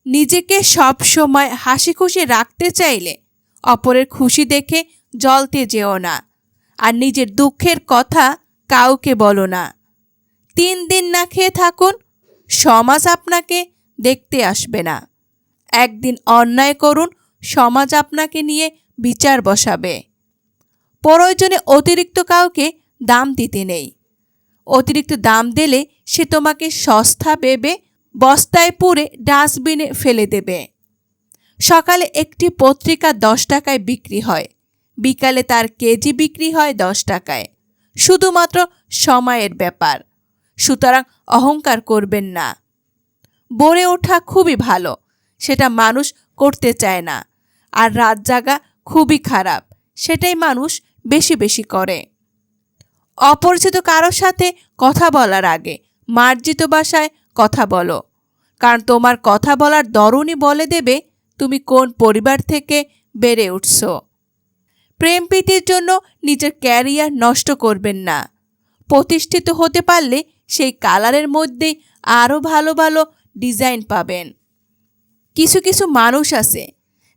নিজেকে সব সময় হাসি খুশি রাখতে চাইলে অপরের খুশি দেখে জ্বলতে যেও না, আর নিজের দুঃখের কথা কাউকে বলো না। 3 দিন না খেয়ে থাকুন, সমাজ আপনাকে দেখতে আসবে না। একদিন অন্যায় করুন, সমাজ আপনাকে নিয়ে বিচার বসাবে। প্রয়োজনে অতিরিক্ত কাউকে দাম দিতে নেই। অতিরিক্ত দাম দিলে সে তোমাকে সস্তা ভেবে বস্তায় পুরে ডাস্টবিনে ফেলে দেবে। সকালে একটি পত্রিকা 10 টাকায় বিক্রি হয়, বিকালে তার কেজি বিক্রি হয় 10 টাকায়। শুধুমাত্র সময়ের ব্যাপার। সুতরাং অহংকার করবেন না। বলে ওঠা খুবই ভালো, সেটা মানুষ করতে চায় না। আর রাত জাগা খুবই খারাপ, সেটাই মানুষ বেশি বেশি করে। অপরিচিত কারোর সাথে কথা বলার আগে মার্জিত ভাষায় কথা বলো, কারণ তোমার কথা বলার ধরনই বলে দেবে তুমি কোন পরিবার থেকে বেড়ে উঠছ। প্রেম প্রীতির জন্য নিজের ক্যারিয়ার নষ্ট করবেন না। প্রতিষ্ঠিত হতে পারলে সেই কালারের মধ্যেই আরও ভালো ভালো ডিজাইন পাবেন। কিছু কিছু মানুষ আছে,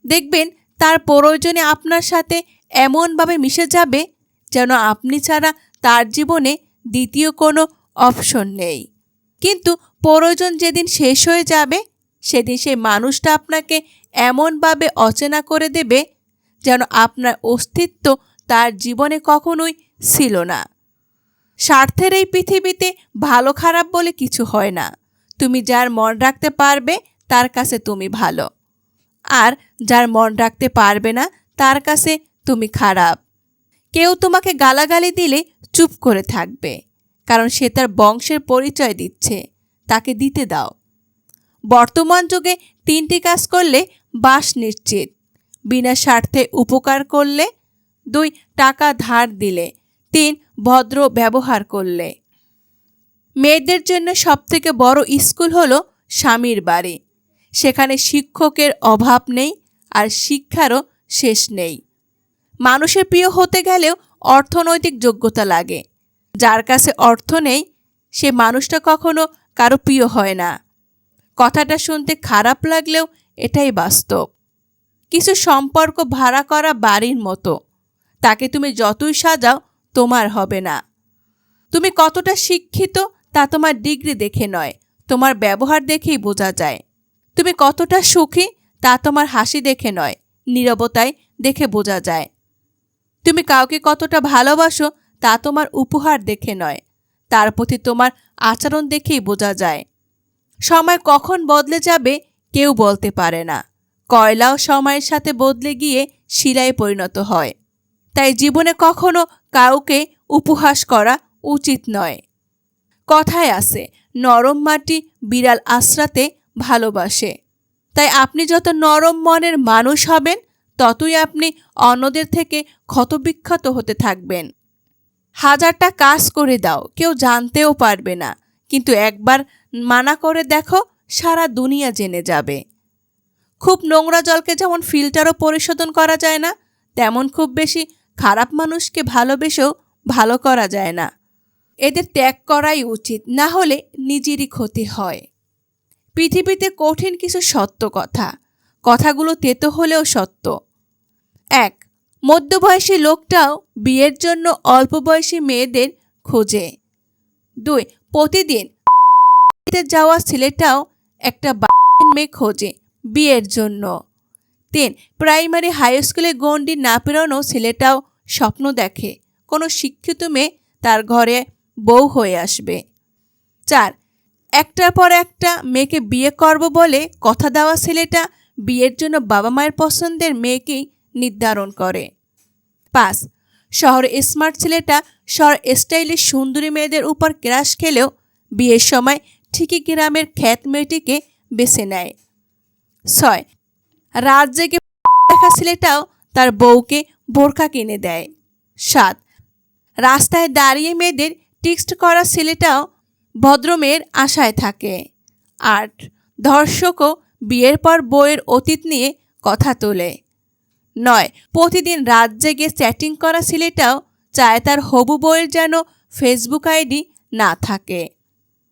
দেখবেন তার প্রয়োজনে আপনার সাথে এমনভাবে মিশে যাবে যেন আপনি ছাড়া তার জীবনে দ্বিতীয় কোনো অপশন নেই। কিন্তু প্রয়োজন যেদিন শেষ হয়ে যাবে সেদিন সেই মানুষটা আপনাকে এমনভাবে অচেনা করে দেবে যেন আপনার অস্তিত্ব তার জীবনে কখনোই ছিল না। স্বার্থের এই পৃথিবীতে ভালো খারাপ বলে কিছু হয় না। তুমি যার মন রাখতে পারবে তার কাছে তুমি ভালো, আর যার মন রাখতে পারবে না তার কাছে তুমি খারাপ। কেউ তোমাকে গালাগালি দিলে চুপ করে থাকবে, কারণ সে তার বংশের পরিচয় দিচ্ছে, তাকে দিতে দাও। বর্তমান যুগে 3টি কাজ করলে বাস নিশ্চিত: বিনা স্বার্থে উপকার করলে, 2 টাকা ধার দিলে, 3 ভদ্র ব্যবহার করলে। মেয়েদের জন্য সবথেকে বড় স্কুল হলো স্বামীর বাড়ি। সেখানে শিক্ষকের অভাব নেই, আর শিক্ষারও শেষ নেই। মানুষের প্রিয় হতে গেলেও অর্থনৈতিক যোগ্যতা লাগে। যার কাছে অর্থ নেই সে মানুষটা কখনো কারো প্রিয় হয় না। কথাটা শুনতে খারাপ লাগলেও এটাই বাস্তব। কিছু সম্পর্ক ভাড়া করা বাড়ির মতো, তাকে তুমি যতই সাজাও তোমার হবে না। তুমি কতটা শিক্ষিত তা তোমার ডিগ্রি দেখে নয়, তোমার ব্যবহার দেখেই বোঝা যায়। তুমি কতটা সুখী তা তোমার হাসি দেখে নয়, নীরবতায় দেখে বোঝা যায়। তুমি কাউকে কতটা ভালোবাসো তা তোমার উপহার দেখে নয়, তার প্রতি তোমার আচরণ দেখেই বোঝা যায়। সময় কখন বদলে যাবে কেউ বলতে পারে না। কয়লাও সময়ের সাথে বদলে গিয়ে শিলায় পরিণত হয়। তাই জীবনে কখনো কাউকে উপহাস করা উচিত নয়। কথায় আছে, নরম মাটি বিড়াল আশ্রাতে ভালোবাসে। তাই আপনি যত নরম মনের মানুষ হবেন ততই আপনি অন্যদের থেকে ক্ষতবিক্ষত হতে থাকবেন। 1000টা কাজ করে দাও, কেউ জানতেও পারবে না, কিন্তু একবার মানা করে দেখো, সারা দুনিয়া জেনে যাবে। খুব নোংরা জলকে যেমন ফিল্টারও পরিশোধন করা যায় না, তেমন খুব বেশি খারাপ মানুষকে ভালোবেসেও ভালো করা যায় না। এদের ত্যাগ করাই উচিত, না হলে নিজেরই ক্ষতি হয়। পৃথিবীতে কঠিন কিছু সত্য কথা, কথাগুলো তেতো হলেও সত্য। 1. মধ্যবয়সী লোকটাও বিয়ের জন্য অল্প বয়সী মেয়েদের খোঁজে। 2. প্রতিদিন যাওয়া ছেলেটাও একটা মেয়ে খোঁজে বিয়ের জন্য। 3. প্রাইমারি হাই স্কুলে গণ্ডি না পেরোনো ছেলেটাও স্বপ্ন দেখে কোনো শিক্ষিত মেয়ে তার ঘরে বউ হয়ে আসবে। 4. একটার পর একটা মেয়েকে বিয়ে করব বলে কথা দেওয়া ছেলেটা বিয়ের জন্য বাবা মায়ের পছন্দের মেয়েকেই নির্ধারণ করে। 5. শহরে স্মার্ট ছেলেটা শহর স্টাইলিশ সুন্দরী মেয়েদের উপর ক্রাশ খেলেও বিয়ের সময় ঠিকই গ্রামের খ্যাত মেয়েটিকে বেছে নেয়। 6. রাত জেগে দেখা ছেলেটাও তার বউকে বোরকা কিনে দেয়। 7. রাস্তায় দাঁড়িয়ে মেয়েদের টেক্সট করা ছেলেটাও ভদ্রমেয়ের আশায় থাকে। 8. ধর্ষকও বিয়ের পর বউয়ের অতীত নিয়ে কথা তোলে। 9. প্রতিদিন রাত জেগে চ্যাটিং করা ছেলেটাও চায় তার হবু বউয়ের যেন ফেসবুক আইডি না থাকে।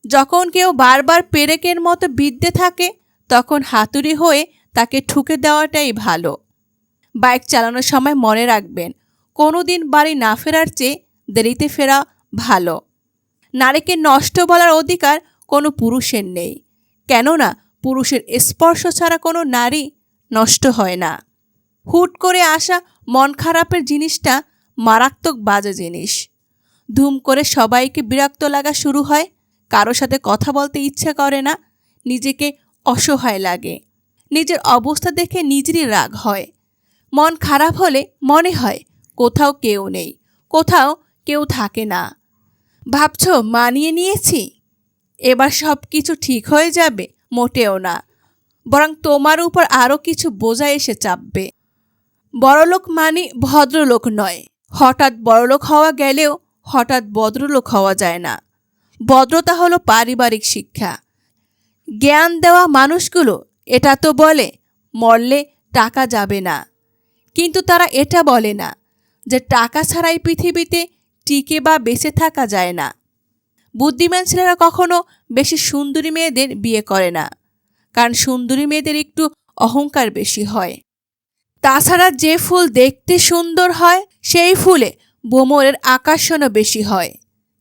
যখন কেউ বারবার পেরেকের মতো বিদ্যে থাকে তখন হাতুড়ি হয়ে তাকে ঠুকে দেওয়াটাই ভালো। বাইক চালানোর সময় মনে রাখবেন, কোনো দিন বাড়ি না ফেরার চেয়ে দেরিতে ফেরা ভালো। নারীকে নষ্ট বলার অধিকার কোনো পুরুষের নেই, কেননা পুরুষের স্পর্শ ছাড়া কোনো নারী নষ্ট হয় না। হুট করে আসা মন খারাপের জিনিসটা মারাত্মক বাজে জিনিস। ধুম করে সবাইকে বিরক্ত লাগা শুরু হয়, কারো সাথে কথা বলতে ইচ্ছে করে না, নিজেকে অসহায় লাগে, নিজের অবস্থা দেখে নিজেরই রাগ হয়। মন খারাপ হলে মনে হয় কোথাও কেউ নেই, কোথাও কেউ থাকে না। ভাবছো মানিয়ে নিয়েছি, এবার সব কিছু ঠিক হয়ে যাবে? মোটেও না, বরং তোমার উপর আরও কিছু বোঝা এসে চাপবে। বড়লোক মানে ভদ্রলোক নয়। হঠাৎ বড়লোক হওয়া গেলেও হঠাৎ ভদ্রলোক হওয়া যায় না। ভদ্রতা হলো পারিবারিক শিক্ষা। জ্ঞান দেওয়া মানুষগুলো এটা তো বলে মরলে টাকা যাবে না, কিন্তু তারা এটা বলে না যে টাকা ছাড়াই পৃথিবীতে টিকে বা বেঁচে থাকা যায় না। বুদ্ধিমান ছেলেরা কখনো বেশি সুন্দরী মেয়েদের বিয়ে করে না, কারণ সুন্দরী মেয়েদের একটু অহংকার বেশি হয়। তাছাড়া যে ফুল দেখতে সুন্দর হয় সেই ফুলে ভ্রমরের আকর্ষণও বেশি হয়।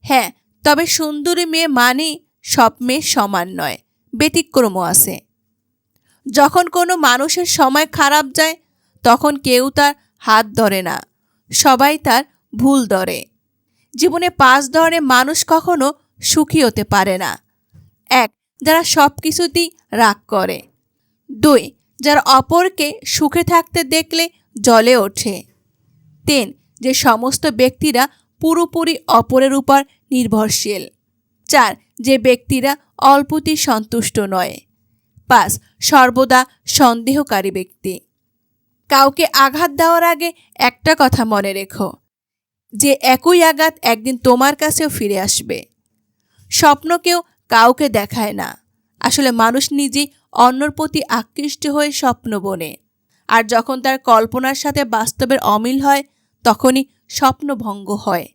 হ্যাঁ, তবে সুন্দরী মেয়ে মানে সব মেয়ে সমান নয়, ব্যতিক্রমও আছে। যখন কোনো মানুষের সময় খারাপ যায় তখন কেউ তার হাত ধরে না, সবাই তার ভুল ধরে। জীবনে 5 ধরনের মানুষ কখনো সুখী হতে পারে না। 1. যারা সব কিছুতেই রাগ করে। 2. যারা অপরকে সুখে থাকতে দেখলে জ্বলে ওঠে। 3. যে সমস্ত ব্যক্তিরা পুরোপুরি অপরের উপর নির্ভরশীল। 4. যে ব্যক্তিরা অল্পতেই সন্তুষ্ট নয়। 5. সর্বদা সন্দেহকারী ব্যক্তি। কাউকে আঘাত দেওয়ার আগে একটা কথা মনে রেখো, যে একই আঘাত একদিন তোমার কাছেও ফিরে আসবে। স্বপ্ন কেউ কাউকে দেখায় না, আসলে মানুষ নিজেই অন্যর প্রতি আকৃষ্ট হয়ে স্বপ্ন বোনে, আর যখন তার কল্পনার সাথে বাস্তবের অমিল হয় তখনই স্বপ্নভঙ্গ হয়।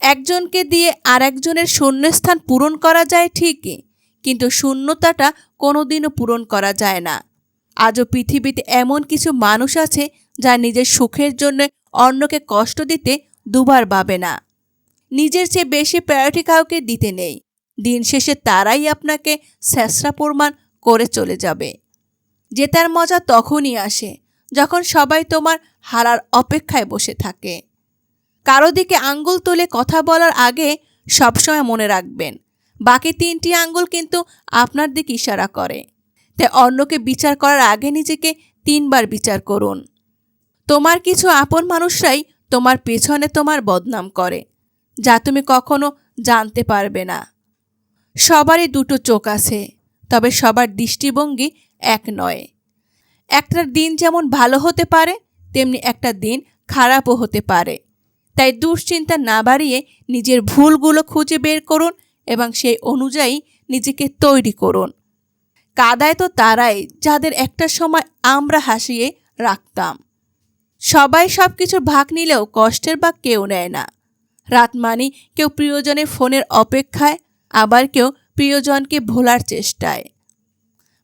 একজনকে দিয়ে আরেকজনের শূন্যস্থান পূরণ করা যায় ঠিকই, কিন্তু শূন্যতাটা কোনোদিনও পূরণ করা যায় না। আজও পৃথিবীতে এমন কিছু মানুষ আছে যা নিজের সুখের জন্য অন্যকে কষ্ট দিতে দুবার ভাবে না। নিজের চেয়ে বেশি প্রায়োরিটি কাউকে দিতে নেই। দিন শেষে তারাই আপনাকে ছেঁচড়া প্রমাণ করে চলে যাবে। জেতার মজা তখনই আসে যখন সবাই তোমার হারার অপেক্ষায় বসে থাকে। কারো দিকে আঙ্গুল তুলে কথা বলার আগে সবসময় মনে রাখবেন, বাকি 3টি আঙ্গুল কিন্তু আপনার দিকে ইশারা করে। তাই অন্যকে বিচার করার আগে নিজেকে 3 বার বিচার করুন। তোমার কিছু আপন মানুষরাই তোমার পেছনে তোমার বদনাম করে, যা তুমি কখনো জানতে পারবে না। সবারই 2টো চোখ আছে, তবে সবার দৃষ্টিভঙ্গি এক নয়। একটা দিন যেমন ভালো হতে পারে তেমনি একটা দিন খারাপও হতে পারে। তাই দুশ্চিন্তা না বাড়িয়ে নিজের ভুলগুলো খুঁজে বের করুন এবং সেই অনুযায়ী নিজেকে তৈরি করুন। কাদায় তো তারাই যাদের একটা সময় আমরা হাসিয়ে রাখতাম। সবাই সব কিছুর ভাগ নিলেও কষ্টের ভাগ কেউ নেয় না। রাত মানে কেউ প্রিয়জনের ফোনের অপেক্ষায়, আবার কেউ প্রিয়জনকে ভোলার চেষ্টায়।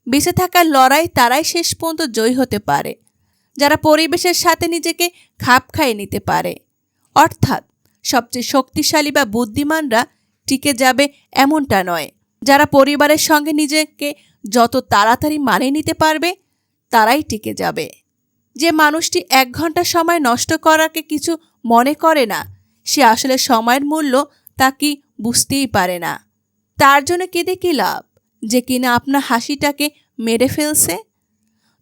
বেঁচে থাকার লড়াই তারাই শেষ পর্যন্ত জয়ী হতে পারে যারা পরিবেশের সাথে নিজেকে খাপ খাইয়ে নিতে পারে। অর্থাৎ সবচেয়ে শক্তিশালী বা বুদ্ধিমানরা টিকে যাবে এমনটা নয়, যারা পরিবারের সঙ্গে নিজেকে যত তাড়াতাড়ি মানিয়ে নিতে পারবে তারাই টিকে যাবে। যে মানুষটি 1 ঘন্টা সময় নষ্ট করাকে কিছু মনে করে না, সে আসলে সময়ের মূল্য তা কি বুঝতেই পারে না। তার জন্য কেঁদে কী লাভ, যে কিনা আপনার হাসিটাকে মেরে ফেলছে।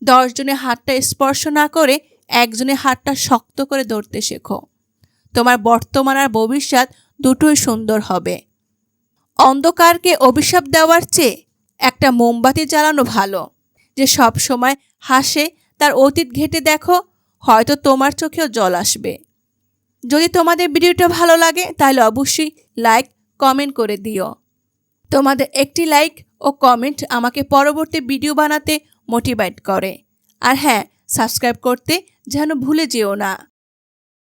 10 জনের হাতটা স্পর্শ না করে একজনের হাতটা শক্ত করে ধরতে শেখো। তোমার বর্তমান আর ভবিষ্যৎ দুটোই সুন্দর হবে। অন্ধকারকে অভিশাপ দেওয়ার চেয়ে একটা মোমবাতি জ্বালানো ভালো। যে সব সময় হাসে তার অতীত ঘেঁটে দেখো, হয়তো তোমার চোখেও জল আসবে। যদি তোমাদের ভিডিওটা ভালো লাগে তাহলে অবশ্যই লাইক কমেন্ট করে দিও। তোমাদের একটি লাইক ও কমেন্ট আমাকে পরবর্তী ভিডিও বানাতে মোটিভেট করে। আর হ্যাঁ, সাবস্ক্রাইব করতে যেন ভুলে যেও না।